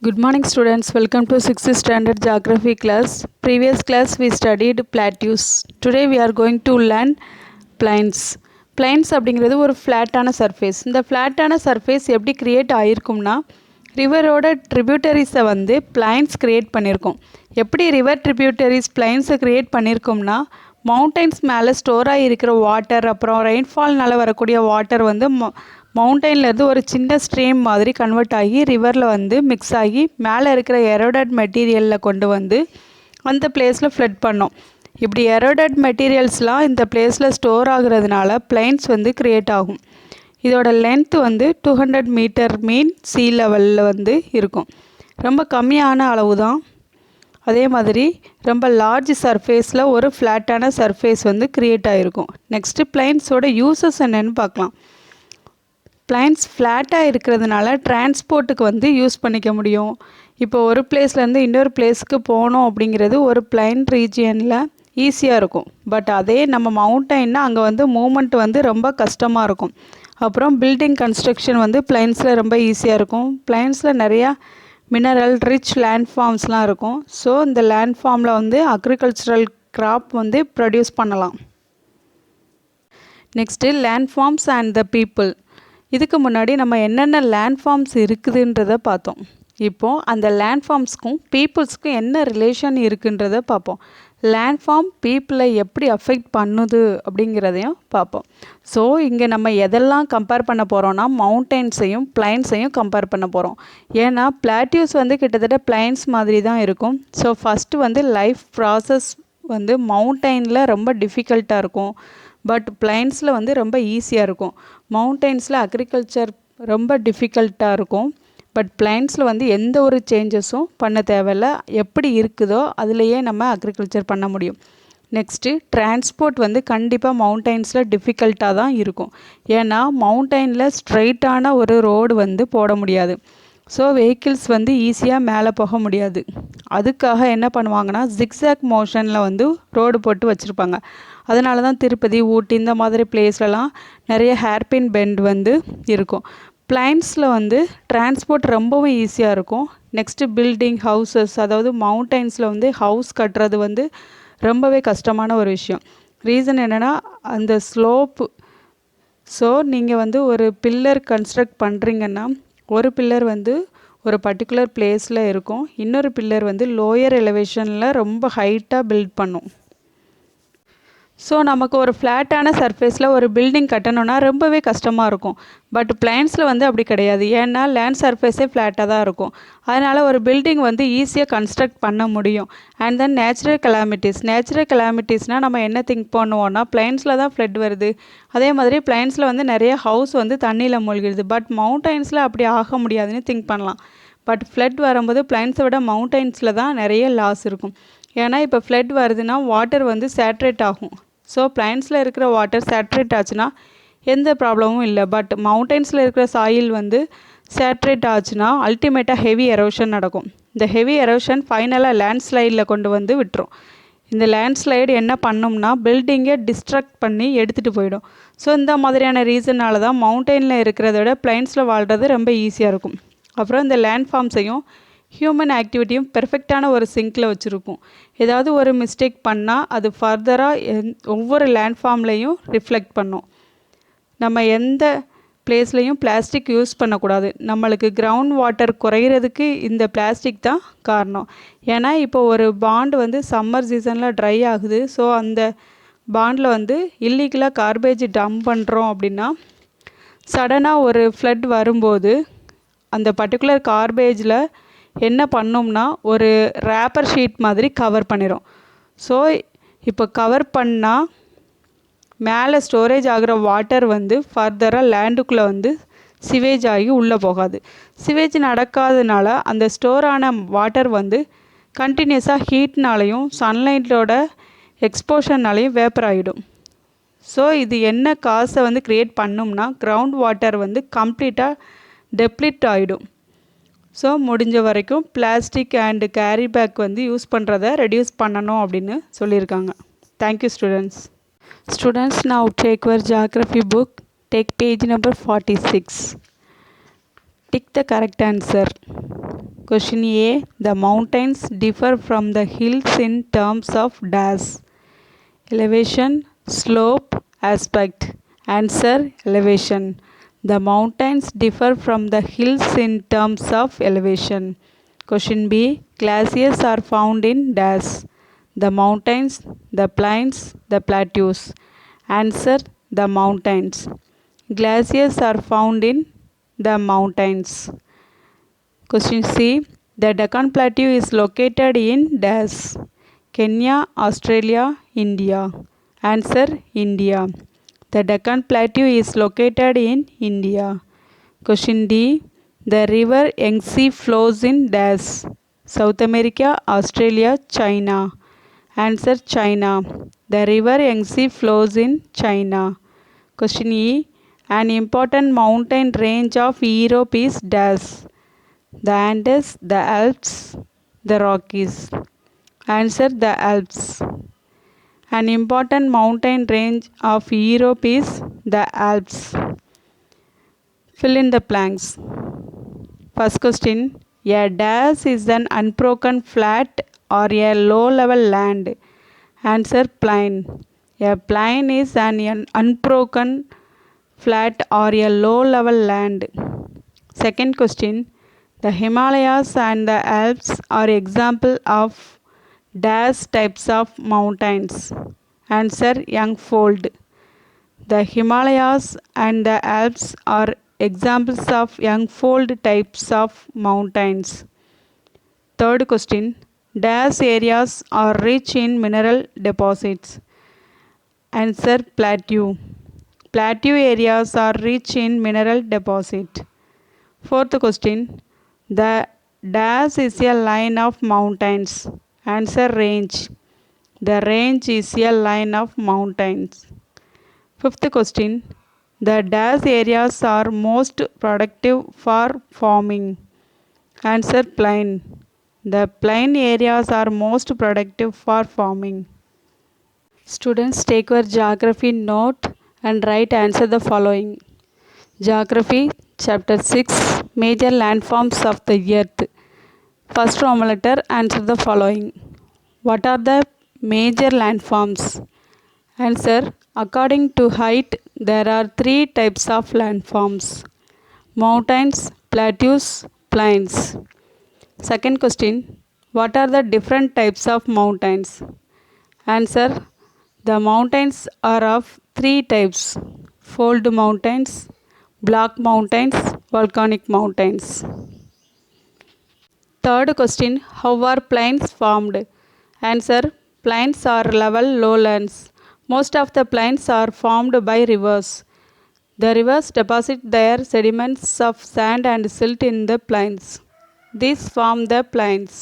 Good morning students, welcome to 6th standard geography class. Previous class we studied plateaus. Today we are going to learn plains. Plains அப்படிங்கிறது ஒரு ஃப்ளாட்டான surface. இந்த ஃப்ளாட்டான surface எப்படி create ஆகிருக்கும்னா ரிவரோட ட்ரிபியூட்டரிஸை வந்து plains create பண்ணியிருக்கோம். எப்படி river tributaries பிளைன்ஸை create பண்ணியிருக்கோம்னா mountains மேலே store ஆகியிருக்கிற water அப்புறம் ரெயின்ஃபால்னால் வரக்கூடிய வாட்டர் வந்து மவுண்டெயின்லேருந்து ஒரு சின்ன ஸ்ட்ரீம் மாதிரி கன்வெர்ட் ஆகி ரிவரில் வந்து மிக்ஸ் ஆகி மேலே இருக்கிற எரோடட் மெட்டீரியலில் கொண்டு வந்து அந்த பிளேஸில் ஃப்ளட் பண்ணோம். இப்படி எரோடட் மெட்டீரியல்ஸ்லாம் இந்த பிளேஸில் ஸ்டோர் ஆகுறதுனால பிளைன்ஸ் வந்து க்ரியேட் ஆகும். இதோட லென்த் வந்து 200 மீட்டர் மீன் சீ லெவலில் வந்து இருக்கும். ரொம்ப கம்மியான அளவு தான். அதே மாதிரி ரொம்ப லார்ஜ் சர்ஃபேஸில் ஒரு ஃப்ளாட்டான சர்ஃபேஸ் வந்து க்ரியேட் ஆகிருக்கும். நெக்ஸ்ட்டு பிளைன்ஸோட யூசஸ் என்னென்னு பார்க்கலாம். பிளைன்ஸ் ஃப்ளாட்டாக இருக்கிறதுனால டிரான்ஸ்போர்ட்டுக்கு வந்து யூஸ் பண்ணிக்க முடியும். இப்போ ஒரு பிளேஸ்லேருந்து இன்னொரு பிளேஸுக்கு போகணும் அப்படிங்கிறது ஒரு பிளைன் ரீஜியனில் ஈஸியாக இருக்கும். பட் அதே நம்ம மவுண்டெயின்னா அங்கே வந்து மூமெண்ட் வந்து ரொம்ப கஷ்டமாக இருக்கும். அப்புறம் பில்டிங் கன்ஸ்ட்ரக்ஷன் வந்து பிளைன்ஸில் ரொம்ப ஈஸியாக இருக்கும். பிளைன்ஸில் நிறையா மினரல் ரிச் லேண்ட் ஃபார்ம்ஸ்லாம் இருக்கும். ஸோ இந்த லேண்ட் ஃபார்மில் வந்து அக்ரிகல்ச்சரல் கிராப் வந்து ப்ரொடியூஸ் பண்ணலாம். Next land forms and the people. இதுக்கு முன்னாடி நம்ம என்னென்ன லேண்ட் ஃபார்ம்ஸ் இருக்குதுன்றதை பார்த்தோம். இப்போது அந்த லேண்ட் ஃபார்ம்ஸ்க்கும் பீப்புள்ஸ்க்கும் என்ன ரிலேஷன் இருக்குன்றதை பார்ப்போம். லேண்ட் ஃபார்ம் பீப்புளை எப்படி அஃபெக்ட் பண்ணுது அப்படிங்கிறதையும் பார்ப்போம். ஸோ இங்கே நம்ம எதெல்லாம் கம்பேர் பண்ண போகிறோன்னா மவுண்டெயின்ஸையும் பிளைன்ஸையும் கம்பேர் பண்ண போகிறோம். ஏன்னா பிளாட்டியூஸ் வந்து கிட்டத்தட்ட பிளைன்ஸ் மாதிரி தான் இருக்கும். ஸோ ஃபஸ்ட்டு வந்து லைஃப் ப்ராசஸ் வந்து மவுண்டெயினில் ரொம்ப டிஃபிகல்ட்டாக இருக்கும். பட் பிளைன்ஸில் வந்து ரொம்ப ஈஸியாக இருக்கும். மவுண்டெயின்ஸில் அக்ரிகல்ச்சர் ரொம்ப டிஃபிகல்ட்டாக இருக்கும். பட் பிளைன்ஸில் வந்து எந்த ஒரு சேஞ்சஸும் பண்ண தேவையில்ல. எப்படி இருக்குதோ அதுலேயே நம்ம அக்ரிகல்ச்சர் பண்ண முடியும். நெக்ஸ்ட்டு டிரான்ஸ்போர்ட் வந்து கண்டிப்பாக மவுண்டெயின்ஸில் டிஃபிகல்ட்டாக தான் இருக்கும். ஏன்னா மவுண்டெயினில் ஸ்ட்ரைட்டான ஒரு ரோடு வந்து போட முடியாது. ஸோ வெஹிக்கிள்ஸ் வந்து ஈஸியாக மேலே போக முடியாது. அதுக்காக என்ன பண்ணுவாங்கன்னா ஜிக்ஸாக் மோஷனில் வந்து ரோடு போட்டு வச்சுருப்பாங்க. அதனால தான் திருப்பதி ஊட்டி இந்த மாதிரி பிளேஸ்லலாம் நிறைய ஹேர்பின் பெண்ட் வந்து இருக்கும். பிளைன்ஸில் வந்து டிரான்ஸ்போர்ட் ரொம்பவும் ஈஸியாக இருக்கும். நெக்ஸ்ட்டு பில்டிங் ஹவுசஸ், அதாவது மவுண்டெயின்ஸில் வந்து ஹவுஸ் கட்டுறது வந்து ரொம்பவே கஷ்டமான ஒரு விஷயம். ரீசன் என்னென்னா அந்த ஸ்லோப்பு. ஸோ நீங்கள் வந்து ஒரு பில்லர் கன்ஸ்ட்ரக்ட் பண்ணுறீங்கன்னா ஒரு பில்லர் வந்து ஒரு பர்டிகுலர் பிளேஸில் இருக்கும். இன்னொரு பில்லர் வந்து லோயர் எலிவேஷனில் ரொம்ப ஹைட்டாக பில்ட் பண்ணும். ஸோ நமக்கு ஒரு ஃப்ளாட்டான சர்ஃபேஸில் ஒரு பில்டிங் கட்டணும்னா ரொம்பவே கஷ்டமாக இருக்கும். பட் பிளைன்ஸில் வந்து அப்படி கிடையாது. ஏன்னா லேண்ட் சர்ஃபேஸே ஃப்ளாட்டாக தான் இருக்கும். அதனால் ஒரு பில்டிங் வந்து ஈஸியாக கன்ஸ்ட்ரக்ட் பண்ண முடியும். அண்ட் தென் நேச்சுரல் கலாமிட்டிஸ்னால் நம்ம என்ன திங்க் பண்ணுவோன்னா பிளைன்ஸில் தான் ஃப்ளட் வருது. அதே மாதிரி பிளைன்ஸில் வந்து நிறைய ஹவுஸ் வந்து தண்ணியில் மூழ்கிடுது. பட் மவுண்டெயின்ஸில் அப்படி ஆக முடியாதுன்னு திங்க் பண்ணலாம். பட் ஃப்ளட் வரும்போது பிளைன்ஸை விட மவுண்டெயின்ஸில் தான் நிறைய லாஸ் இருக்கும். ஏன்னா இப்போ ஃப்ளட் வருதுன்னா வாட்டர் வந்து சேட்ரேட் ஆகும். ஸோ பிளைன்ஸில் இருக்கிற வாட்டர் சேட்ரேட் ஆச்சுன்னா எந்த ப்ராப்ளமும் இல்லை. பட் மவுண்டெயின்ஸில் இருக்கிற சாயில் வந்து சேட்ரேட் ஆச்சுன்னா அல்டிமேட்டாக ஹெவி எரோஷன் நடக்கும். இந்த ஹெவி எரோஷன் ஃபைனலாக லேண்ட்ஸ்லைடில் கொண்டு வந்து விட்டுரும். இந்த லேண்ட்ஸ்லைடு என்ன பண்ணும்னா பில்டிங்கை டிஸ்ட்ரக்ட் பண்ணி எடுத்துகிட்டு போயிடும். ஸோ இந்த மாதிரியான ரீசனால் தான் மவுண்டெயினில் இருக்கிறத விட பிளைன்ஸில் வாழ்கிறது ரொம்ப ஈஸியாக இருக்கும். அப்புறம் இந்த லேண்ட் ஃபார்ம்ஸையும் ஹியூமன் ஆக்டிவிட்டியும் பெர்ஃபெக்டான ஒரு சிங்கில் வச்சுருக்கும். ஏதாவது ஒரு மிஸ்டேக் பண்ணால் அது ஃபர்தராக ஒவ்வொரு லேண்ட் ஃபார்ம்லேயும் ரிஃப்ளெக்ட் பண்ணும். நம்ம எந்த பிளேஸ்லேயும் பிளாஸ்டிக் யூஸ் பண்ணக்கூடாது. நம்மளுக்கு கிரவுண்ட் வாட்டர் குறையிறதுக்கு இந்த பிளாஸ்டிக் தான் காரணம். ஏன்னா இப்போ ஒரு பாண்ட் வந்து சம்மர் சீசனில் ட்ரை ஆகுது. ஸோ அந்த பாண்டில் வந்து இல்லீகலாக கார்பேஜ் டம்ப் பண்ணுறோம் அப்படின்னா சடனாக ஒரு ஃப்ளட் வரும்போது அந்த பர்டிகுலர் கார்பேஜில் என்ன பண்ணும்னா ஒரு ரேப்பர் ஷீட் மாதிரி கவர் பண்ணிடும். ஸோ இப்போ கவர் பண்ணால் மேலே ஸ்டோரேஜ் ஆகிற வாட்டர் வந்து ஃபர்தராக லேண்டுக்குள்ளே வந்து சிவேஜ் ஆகி உள்ளே போகாது. சிவேஜ் நடக்காதனால அந்த ஸ்டோர் ஆன வாட்டர் வந்து கண்டினியூஸாக ஹீட்னாலையும் சன்லைட்டோட எக்ஸ்போஷர்னாலையும் வேப்பர் ஆகிடும். ஸோ இது என்ன காசை வந்து க்ரியேட் பண்ணும்னா கிரவுண்ட் வாட்டர் வந்து கம்ப்ளீட்டாக டெப்ளிட் ஆகிடும். ஸோ முடிஞ்ச வரைக்கும் பிளாஸ்டிக் அண்டு கேரி பேக் வந்து யூஸ் பண்ணுறதை ரெடியூஸ் பண்ணணும் அப்படின்னு சொல்லியிருக்காங்க. Thank you students. Students, now take your geography book, take page number 46. Tick the correct answer. Question A. The mountains differ from the hills in terms of dash. Elevation, slope, aspect. Answer: elevation. The mountains differ from the hills in terms of elevation. Question B. Glaciers are found in dash. The mountains, the plains, the plateaus. Answer: the mountains. Glaciers are found in the mountains. Question C. The Deccan Plateau is located in dash. Kenya, Australia, India. Answer: India. The Deccan Plateau is located in India. Question D. The river Yangtze flows in dash. South America, Australia, China. Answer: China. The river Yangtze flows in China. Question E. An important mountain range of Europe is dash. The Andes, the Alps, the Rockies. Answer: the Alps. An important mountain range of Europe is the Alps. Fill in the blanks. First question. A dash is an unbroken flat or a low level land. Answer: plain. A plain is an unbroken flat or a low level land. Second question. The Himalayas and the Alps are example of dash types of mountains. Answer: youngfold. The Himalayas and the Alps are examples of youngfold types of mountains. Third question. Dash areas are rich in mineral deposits. Answer: plateau. Plateau areas are rich in mineral deposit. Fourth question. The dash is a line of mountains. Answer: range. The range is a line of mountains. Fifth question. The dash areas are most productive for farming. Answer: plain. The plain areas are most productive for farming. Students, take your geography note and write answer the following. Geography, Chapter 6, Major Landforms of the Earth. First Roman letter, answer the following. What are the major landforms? Answer: according to height, there are three types of landforms: mountains, plateaus, plains. Second question. What are the different types of mountains? Answer: the mountains are of three types: fold mountains, block mountains, volcanic mountains. Third question. How are plains formed? Answer: plains are level lowlands. Most of the plains are formed by rivers. The rivers deposit their sediments of sand and silt in the plains. These form the plains.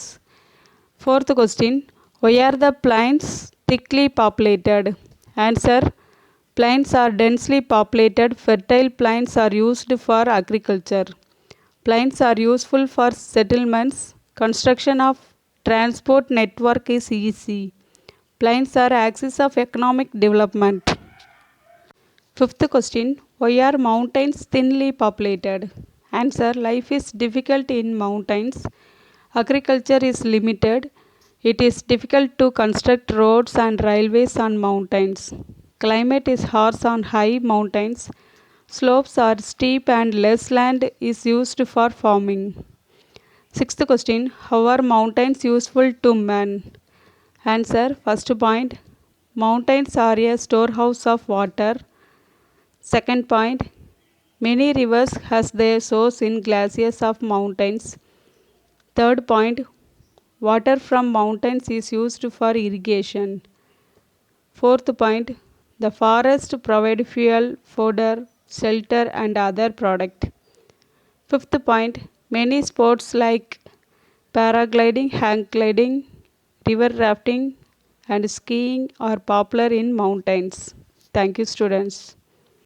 Fourth question. Why are the plains thickly populated? Answer: plains are densely populated. Fertile plains are used for agriculture. Plains are useful for settlements. Construction of transport network is easy. Plains are axis of economic development. Fifth question. Why are mountains thinly populated? Answer: life is difficult in mountains. Agriculture is limited. It is difficult to construct roads and railways on mountains. Climate is harsh on high mountains. Slopes are steep and less land is used for farming. Sixth question. How are mountains useful to man? Answer: first point. Mountains are a storehouse of water. Second point. Many rivers has their source in glaciers of mountains. Third point. Water from mountains is used for irrigation. Fourth point. The forest provide fuel, fodder, shelter and other product. Fifth point. Many sports like paragliding, hang gliding, river rafting and skiing are popular in mountains. Thank you, students.